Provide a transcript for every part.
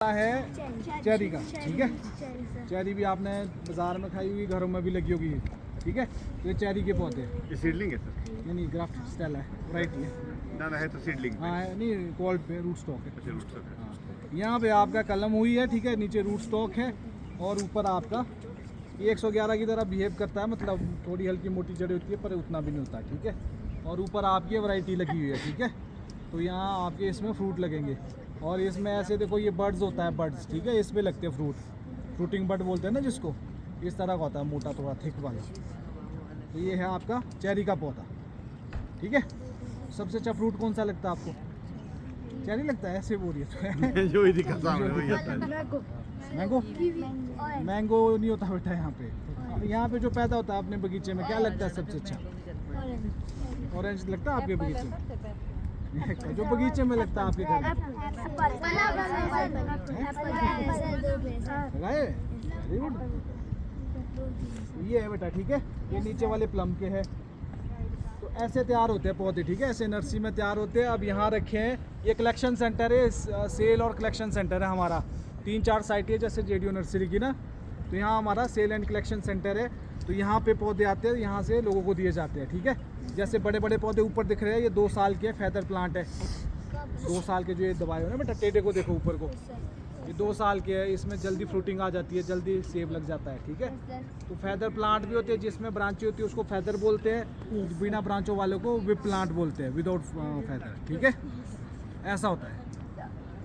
है चेरी का, ठीक है। चेरी भी आपने बाजार में खाई होगी, घरों में भी लगी होगी, ठीक है। तो ये चेरी के पौधे, ये सीडलिंग है सर? नहीं ग्राफ्ट स्टाइल है, वैरायटी है। ना है तो सीडलिंग हाँ नहीं, कोल्ड पे रूट स्टॉक है। अच्छा, रूट स्टॉक है। हाँ, यहाँ पे आपका कलम हुई है, ठीक है। नीचे रूट स्टॉक है और ऊपर आपका ये 111 की तरह बिहेव करता है, मतलब थोड़ी हल्की मोटी जड़ी होती है पर उतना भी नहीं होता, ठीक है। और ऊपर आपकी वैरायटी लगी हुई है, ठीक है। तो यहाँ आपके इसमें फ्रूट लगेंगे और इसमें ऐसे देखो ये बर्ड्स होता है, बर्ड्स, ठीक है। इस पे लगते हैं फ्रूट, फ्रूटिंग बर्ड बोलते हैं ना जिसको, इस तरह का होता है, मोटा थोड़ा थिक वाला। तो ये है आपका चेरी का पौधा, ठीक है। सबसे अच्छा फ्रूट कौन सा लगता है आपको? चेरी लगता है, ऐसे बोल रही है जो ही दिखा सामने वही आता है। मैंगो, मैंगो नहीं होता बेटा यहाँ पे। यहाँ पे जो पैदा होता है अपने बगीचे में, क्या लगता है सबसे अच्छा? ऑरेंज लगता है आपके बगीचे में? जो बगीचे में लगता है आपके घर लगाए? Very good. ये है बेटा, ठीक है। ये नीचे वाले प्लम के है। तो ऐसे तैयार होते हैं पौधे, ठीक है। ऐसे नर्सरी में तैयार होते हैं। अब यहाँ रखे हैं, ये कलेक्शन सेंटर है, सेल और कलेक्शन सेंटर है हमारा। 3-4 साइट है जैसे जेडीओ नर्सरी की ना, तो यहाँ हमारा सेल एंड कलेक्शन सेंटर है। तो यहाँ पे पौधे आते हैं, यहाँ से लोगों को दिए जाते हैं, ठीक है। जैसे बड़े बड़े पौधे ऊपर दिख रहे हैं, ये 2 साल के फेदर प्लांट है। 2 साल के जो ये दबाए हो ना बेटा, टेढ़े को देखो ऊपर को, ये 2 साल के है। इसमें जल्दी फ्रूटिंग आ जाती है, जल्दी सेब लग जाता है, ठीक है। तो फेदर प्लांट भी होते हैं, जिसमें ब्रांचें होती है उसको फेदर बोलते हैं, बिना ब्रांचों वालों को विप प्लांट बोलते हैं, विदाउट फेदर, ठीक है। ऐसा होता है।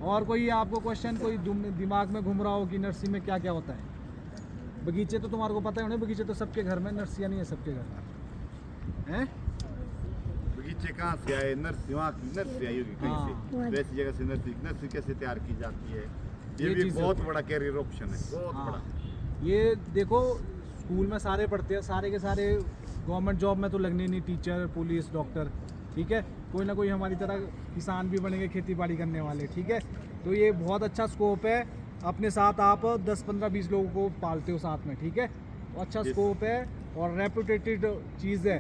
और कोई आपको क्वेश्चन कोई दिमाग में घूम रहा हो कि नर्सरी में क्या क्या होता है? बगीचे तो तुम्हारे को पता है, बगीचे तो सबके घर में, नर्सरियाँ नहीं है सबके घर में, हैं? बगीचे कहाँ से आए? नर्सरी, वहाँ की नर्सरी आई होगी कहीं से। तो ऐसी जगह से नर्सरी कैसे तैयार की जाती है? ये भी बहुत बड़ा कैरियर ऑप्शन है, बहुत बड़ा। ये देखो, स्कूल में सारे पढ़ते हैं, सारे के सारे गवर्नमेंट जॉब में तो लगने नहीं, टीचर, पुलिस, डॉक्टर, ठीक है। कोई ना कोई हमारी तरह किसान भी बनेंगे, खेती बाड़ी करने वाले, ठीक है। तो ये बहुत अच्छा स्कोप है। अपने साथ आप 10, 15, 20 लोगों को पालते हो साथ में, ठीक है। अच्छा स्कोप है और रेपुटेटेड चीज़ है,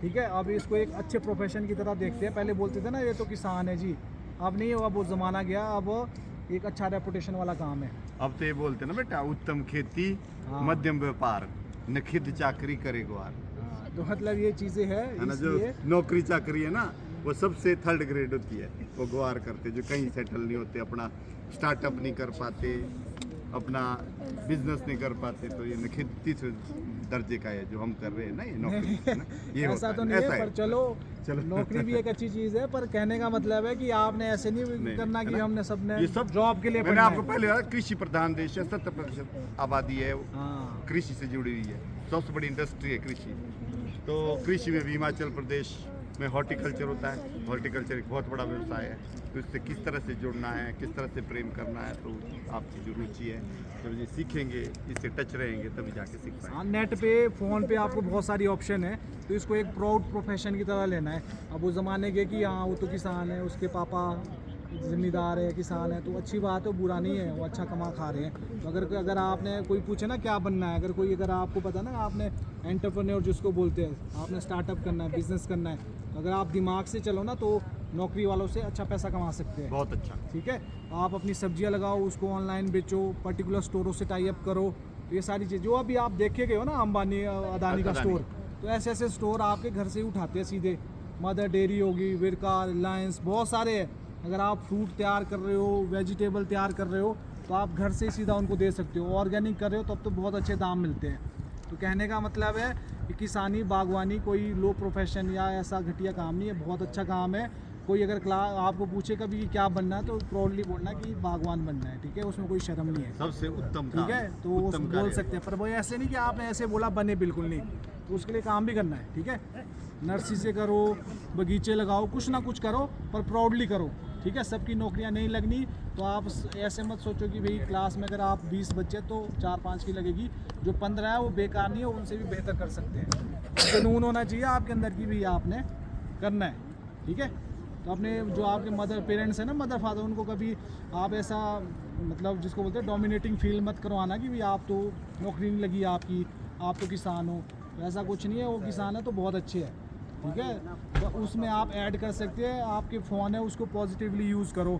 ठीक है। अब इसको एक अच्छे प्रोफेशन की तरह देखते हैं। पहले बोलते थे ना ये तो किसान है जी, अब नहीं, अब वो ज़माना गया, अब एक अच्छा रेपुटेशन वाला काम है। अब तो ये बोलते ना बेटा, उत्तम खेती, मध्यम व्यापार, न खिद चाकरी करे ग्वार। तो मतलब ये चीज़ें है ना, जो नौकरी चाकरी है ना, वो सबसे थर्ड ग्रेड होती है। वो ग्वार करते जो कहीं सेटल नहीं होते, अपना स्टार्टअप नहीं कर पाते, अपना बिजनेस नहीं कर पाते। तो ये निखित तीसरे दर्जे का है जो हम कर रहे हैं ना, ये नौकरी है ना, ये ऐसा तो नहीं है, पर चलो नौकरी भी एक अच्छी चीज़ है। पर कहने का मतलब है कि आपने ऐसे नहीं करना कि हमने सबने ये सब जॉब के लिए। मैंने आपको पहले कहा, कृषि प्रधान देश है, 70% आबादी है कृषि से जुड़ी हुई है, सबसे बड़ी इंडस्ट्री है कृषि। तो कृषि में भी हिमाचल प्रदेश में हॉर्टिकल्चर होता है। हॉर्टिकल्चर एक बहुत बड़ा व्यवसाय है। तो इससे किस तरह से जुड़ना है, किस तरह से प्रेम करना है, तो आपकी जो रुचि है, जब ये सीखेंगे, इससे टच रहेंगे, तभी जाके सीख पाएंगे। नेट पे, फ़ोन पे आपको बहुत सारी ऑप्शन है। तो इसको एक प्राउड प्रोफेशन की तरह लेना है। अब वो ज़माने के कि हाँ वो तो किसान है, उसके पापा ज़िम्मेदार है, किसान है, तो अच्छी बात है, बुरा नहीं है, वो अच्छा कमा खा रहे हैं। तो अगर आपने कोई पूछे ना क्या बनना है, अगर आपको पता ना, आपने एंटरप्रेन्योर जिसको बोलते हैं, आपने स्टार्टअप करना है, बिजनेस करना है, तो अगर आप दिमाग से चलो ना, तो नौकरी वालों से अच्छा पैसा कमा सकते हैं, बहुत अच्छा, ठीक है। आप अपनी सब्जियां लगाओ, उसको ऑनलाइन बेचो, पर्टिकुलर स्टोरों से टाई अप करो। तो ये सारी चीज़ जो अभी आप देखे गए हो ना, अंबानी, अदानी का स्टोर, तो ऐसे ऐसे स्टोर आपके घर से ही उठाते हैं सीधे। मदर डेयरी होगी, विरका, रिलायंस, बहुत सारे हैं। अगर आप फ्रूट तैयार कर रहे हो, वेजिटेबल तैयार कर रहे हो, तो आप घर से ही सीधा उनको दे सकते हो। ऑर्गेनिक कर रहे हो तब तो बहुत अच्छे दाम मिलते हैं। तो कहने का मतलब है कि किसानी, बागवानी कोई लो प्रोफेशन या ऐसा घटिया काम नहीं है, बहुत अच्छा काम है। कोई अगर आपको पूछे कभी कि क्या बनना है, तो प्राउडली बोलना कि बागवान बनना है, ठीक है। उसमें कोई शर्म नहीं है, सबसे उत्तम, ठीक है। तो वो बोल सकते हैं, पर वो ऐसे नहीं कि आपने ऐसे बोला बने, बिल्कुल नहीं। तो उसके लिए काम भी करना है, ठीक है। नर्सरी से करो, बगीचे लगाओ, कुछ ना कुछ करो, पर प्राउडली करो, ठीक है। सबकी नौकरियां नहीं लगनी, तो आप ऐसे मत सोचो कि भाई क्लास में अगर आप 20 बच्चे तो 4-5 की लगेगी, जो 15 है वो बेकार नहीं है, उनसे भी बेहतर कर सकते हैं। जुनून होना चाहिए आपके अंदर की भी आपने करना है, ठीक है। तो अपने जो आपके मदर पेरेंट्स हैं ना, मदर फादर, उनको कभी आप ऐसा, मतलब जिसको बोलते हैं डोमिनेटिंग फील मत करवाना कि भाई आप तो नौकरी नहीं लगी आपकी, आप तो किसान हो। तो ऐसा कुछ नहीं है, वो किसान है तो बहुत अच्छे है, ठीक है। तो उसमें आप ऐड कर सकते हैं, आपके फ़ोन है उसको पॉजिटिवली यूज़ करो,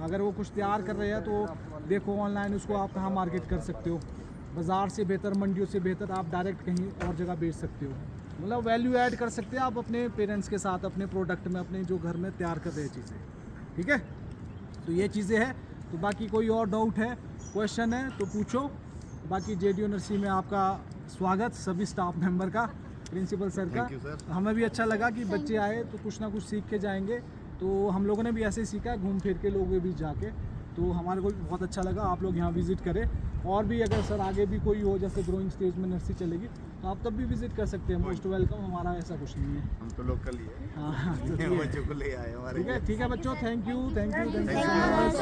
अगर वो कुछ तैयार कर रहे हैं तो देखो ऑनलाइन उसको आप कहाँ मार्केट कर सकते हो, बाज़ार से बेहतर, मंडियों से बेहतर आप डायरेक्ट कहीं और जगह बेच सकते हो। मतलब वैल्यू ऐड कर सकते हैं आप अपने पेरेंट्स के साथ, अपने प्रोडक्ट में, अपने जो घर में तैयार कर रहे हैं चीज़ें, ठीक है। तो ये चीज़ें हैं। तो बाकी कोई और डाउट है, क्वेश्चन है तो पूछो। बाकी JDU नर्सरी में आपका स्वागत, सभी स्टाफ मेंबर का, प्रिंसिपल सर का। Thank you, sir. हमें भी अच्छा लगा कि बच्चे आए तो कुछ ना कुछ सीख के जाएंगे। तो हम लोगों ने भी ऐसे ही सीखा है, घूम फिर के लोगों के बीच जाके। तो हमारे को भी बहुत अच्छा लगा। आप लोग यहाँ विज़िट करें। और भी अगर सर आगे भी कोई हो, जैसे ग्रोइंग स्टेज में नर्सरी चलेगी, तो आप तब भी विज़िट कर सकते हैं। मोस्ट वेलकम, हमारा ऐसा कुछ नहीं है। हम तो लोकल ही है, हाँ, तो बच्चों को ले आए हमारे। ठीक है बच्चों, थैंक यू।